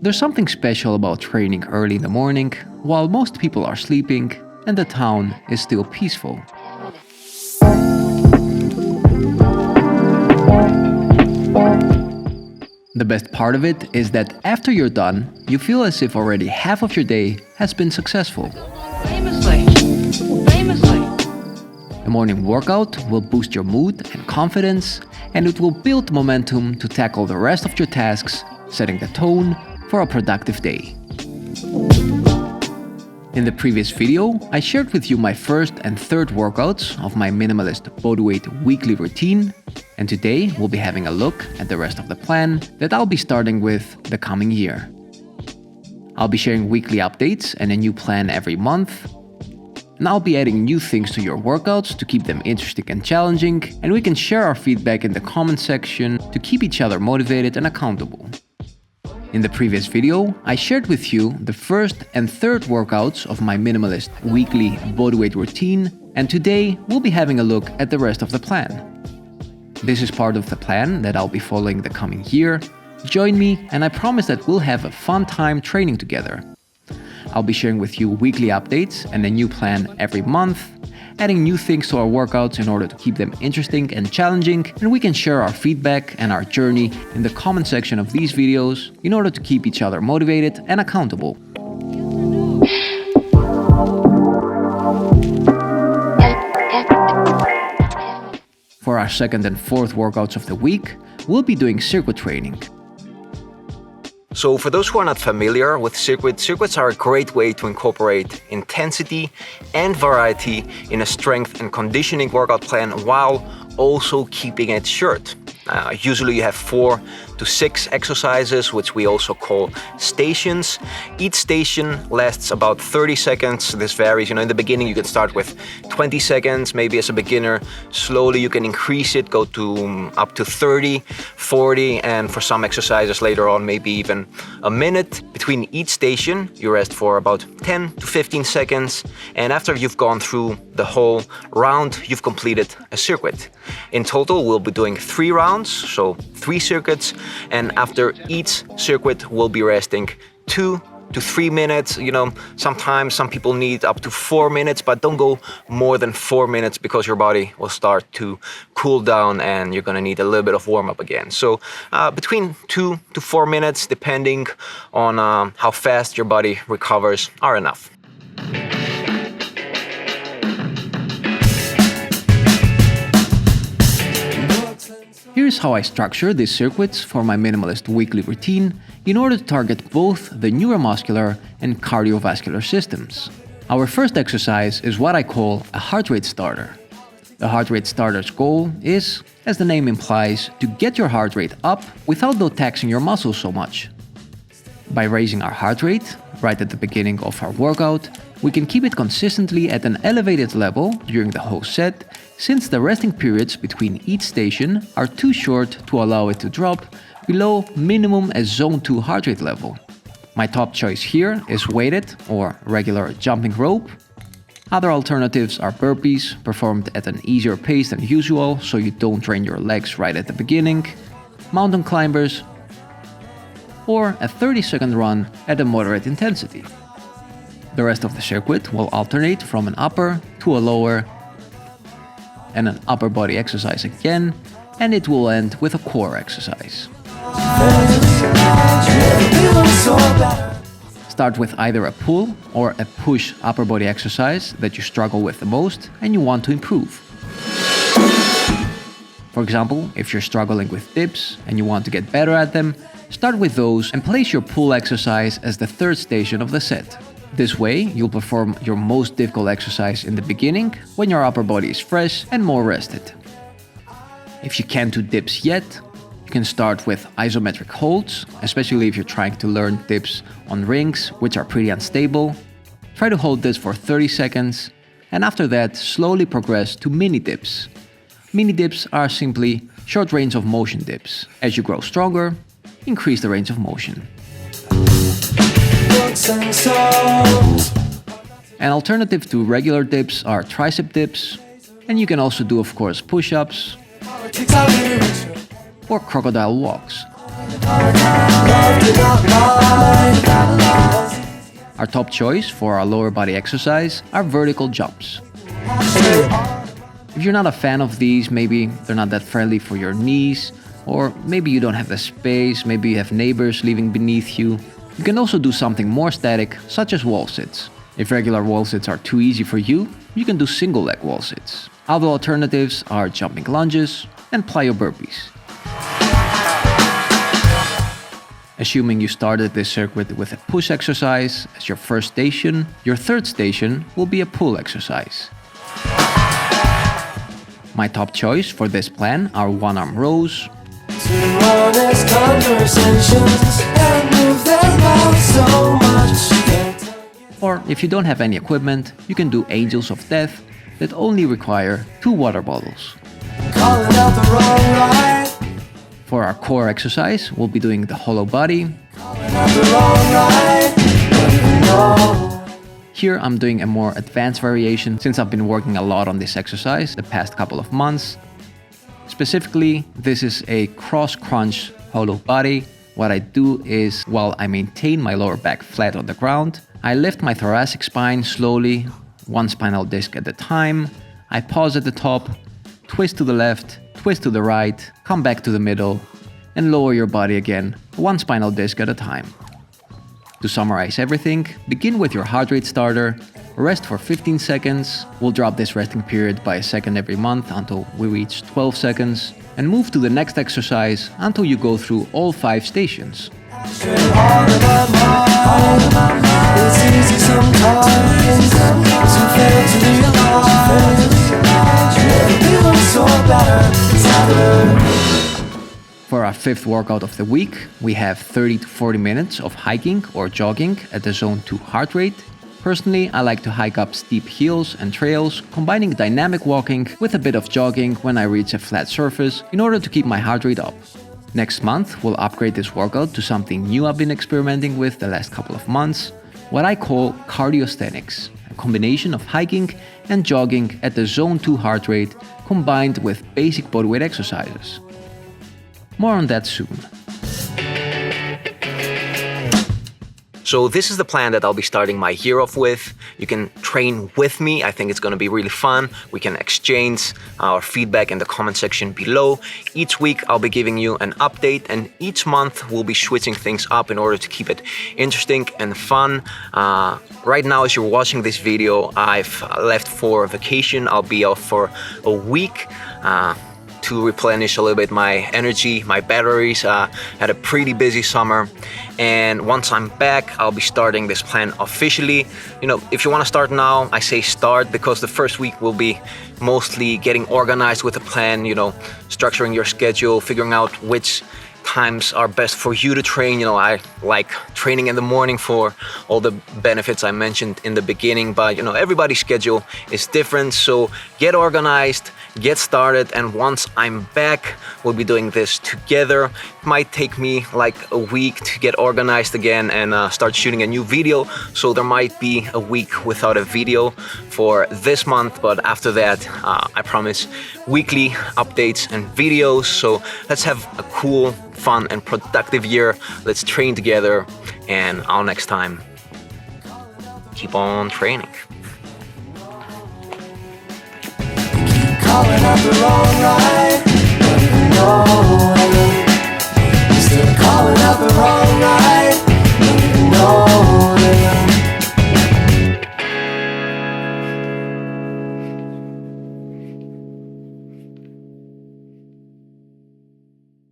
There's something special about training early in the morning while most people are sleeping and the town is still peaceful. The best part of it is that after you're done, you feel as if already half of your day has been successful. Famously. A morning workout will boost your mood and confidence, and it will build momentum to tackle the rest of your tasks, setting the tone for a productive day. In the previous video, I shared with you my first and third workouts of my Minimalist Bodyweight weekly routine, and today we'll be having a look at the rest of the plan that I'll be starting with the coming year. I'll be sharing weekly updates and a new plan every month, and I'll be adding new things to your workouts to keep them interesting and challenging, and we can share our feedback in the comment section to keep each other motivated and accountable. In the previous video, I shared with you the first and third workouts of my Minimalist weekly bodyweight routine, and today we'll be having a look at the rest of the plan. This is part of the plan that I'll be following the coming year. Join me, and I promise that we'll have a fun time training together. I'll be sharing with you weekly updates and a new plan every month, adding new things to our workouts in order to keep them interesting and challenging, and we can share our feedback and our journey in the comment section of these videos in order to keep each other motivated and accountable. For our second and fourth workouts of the week, we'll be doing circuit training. So for those who are not familiar with circuits are a great way to incorporate intensity and variety in a strength and conditioning workout plan while also keeping it short. Usually you have 4 to 6 exercises, which we also call stations. Each station lasts about 30 seconds. This varies. In the beginning you can start with 20 seconds, maybe as a beginner. Slowly you can increase it, go to up to 30, 40, and for some exercises later on, maybe even a minute. Between each station, you rest for about 10 to 15 seconds. And after you've gone through the whole round, you've completed a circuit. In total, we'll be doing 3 rounds, so 3 circuits. And after each circuit, we'll be resting 2 to 3 minutes. Sometimes some people need up to 4 minutes, but don't go more than 4 minutes because your body will start to cool down and you're gonna need a little bit of warm up again. So between 2 to 4 minutes, depending on how fast your body recovers, are enough. Here's how I structure these circuits for my Minimalist weekly routine in order to target both the neuromuscular and cardiovascular systems. Our first exercise is what I call a heart rate starter. The heart rate starter's goal is, as the name implies, to get your heart rate up without taxing your muscles so much. By raising our heart rate right at the beginning of our workout, we can keep it consistently at an elevated level during the whole set, since the resting periods between each station are too short to allow it to drop below minimum as zone 2 heart rate level. My top choice here is weighted or regular jumping rope. Other alternatives are burpees, performed at an easier pace than usual so you don't train your legs right at the beginning, mountain climbers, or a 30-second run at a moderate intensity. The rest of the circuit will alternate from an upper to a lower and an upper body exercise again, and it will end with a core exercise. Start with either a pull or a push upper body exercise that you struggle with the most and you want to improve. For example, if you're struggling with dips and you want to get better at them, start with those and place your pull exercise as the third station of the set. This way, you'll perform your most difficult exercise in the beginning when your upper body is fresh and more rested. If you can't do dips yet, you can start with isometric holds, especially if you're trying to learn dips on rings, which are pretty unstable. Try to hold this for 30 seconds, and after that, slowly progress to mini dips. Mini dips are simply short range of motion dips. As you grow stronger, increase the range of motion. An alternative to regular dips are tricep dips, and you can also do, of course, push-ups or crocodile walks. Our top choice for our lower body exercise are vertical jumps. If you're not a fan of these, maybe they're not that friendly for your knees, or maybe you don't have the space, maybe you have neighbors living beneath you, you can also do something more static, such as wall sits. If regular wall sits are too easy for you, you can do single leg wall sits. Other alternatives are jumping lunges and plyo-burpees. Assuming you started this circuit with a push exercise as your first station, your third station will be a pull exercise. My top choice for this plan are one-arm rows, or if you don't have any equipment, you can do angels of death that only require 2 water bottles. For our core exercise, we'll be doing the hollow body. Here I'm doing a more advanced variation since I've been working a lot on this exercise the past couple of months. Specifically, this is a cross crunch hollow body. What I do is, while I maintain my lower back flat on the ground, I lift my thoracic spine slowly, 1 spinal disc at a time. I pause at the top, twist to the left, twist to the right, come back to the middle, and lower your body again, 1 spinal disc at a time. To summarize everything, begin with your heart rate starter, rest for 15 seconds, we'll drop this resting period by a second every month until we reach 12 seconds, and move to the next exercise until you go through all 5 stations. For our 5th workout of the week, we have 30 to 40 minutes of hiking or jogging at the zone 2 heart rate. Personally, I like to hike up steep hills and trails, combining dynamic walking with a bit of jogging when I reach a flat surface in order to keep my heart rate up. Next month, we'll upgrade this workout to something new I've been experimenting with the last couple of months, what I call cardiosthenics, a combination of hiking and jogging at the zone 2 heart rate combined with basic bodyweight exercises. More on that soon. So this is the plan that I'll be starting my year off with. You can train with me. I think it's going to be really fun. We can exchange our feedback in the comment section below. Each week I'll be giving you an update, and each month we'll be switching things up in order to keep it interesting and fun. Right now, as you're watching this video, I've left for vacation. I'll be off for a week. To replenish a little bit my energy, my batteries. Had a pretty busy summer, and once I'm back, I'll be starting this plan officially. You know, if you want to start now, I say start, because the first week will be mostly getting organized with a plan, you know, structuring your schedule, figuring out which times are best for you to train. You know, I like training in the morning for all the benefits I mentioned in the beginning, but you know, everybody's schedule is different, so get organized, get started, and once I'm back, we'll be doing this together. It might take me like a week to get organized again and start shooting a new video, so there might be a week without a video for this month, but after that, I promise weekly updates and videos. So let's have a cool, fun and productive year. Let's train together, and until next time, keep on training. Calling out the wrong light, don't even know